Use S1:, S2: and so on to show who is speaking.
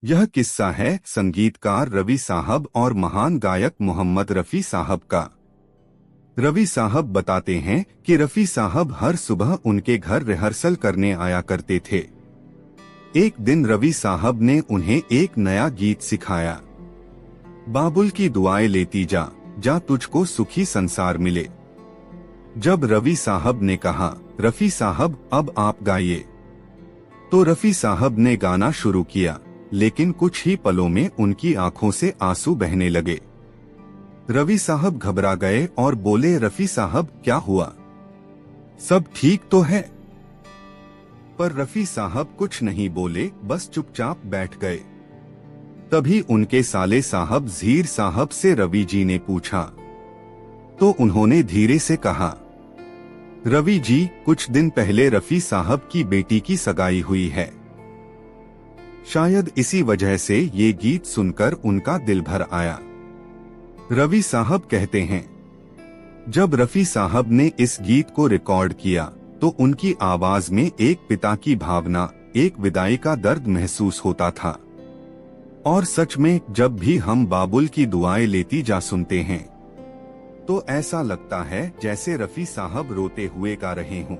S1: यह किस्सा है संगीतकार रवि साहब और महान गायक मोहम्मद रफ़ी साहब का। रवि साहब बताते हैं कि रफ़ी साहब हर सुबह उनके घर रिहर्सल करने आया करते थे। एक दिन रवि साहब ने उन्हें एक नया गीत सिखाया। बाबुल की दुआएं लेती जा, जा तुझको सुखी संसार मिले। जब रवि साहब ने कहा, रफ़ी साहब अब आप गाइए, तो रफ़ी साहब ने गाना शुरू किया, लेकिन कुछ ही पलों में उनकी आंखों से आंसू बहने लगे। रवि साहब घबरा गए और बोले, रफ़ी साहब क्या हुआ, सब ठीक तो है? पर रफ़ी साहब कुछ नहीं बोले, बस चुपचाप बैठ गए। तभी उनके साले साहब ज़हीर साहब से रवि जी ने पूछा, तो उन्होंने धीरे से कहा, रवि जी, कुछ दिन पहले रफ़ी साहब की बेटी की सगाई हुई है। शायद इसी वजह से ये गीत सुनकर उनका दिल भर आया। रवि साहब कहते हैं, जब रफ़ी साहब ने इस गीत को रिकॉर्ड किया तो उनकी आवाज में एक पिता की भावना, एक विदाई का दर्द महसूस होता था। और सच में जब भी हम बाबुल की दुआएं लेती जा सुनते हैं तो ऐसा लगता है जैसे रफ़ी साहब रोते हुए गा रहे हों।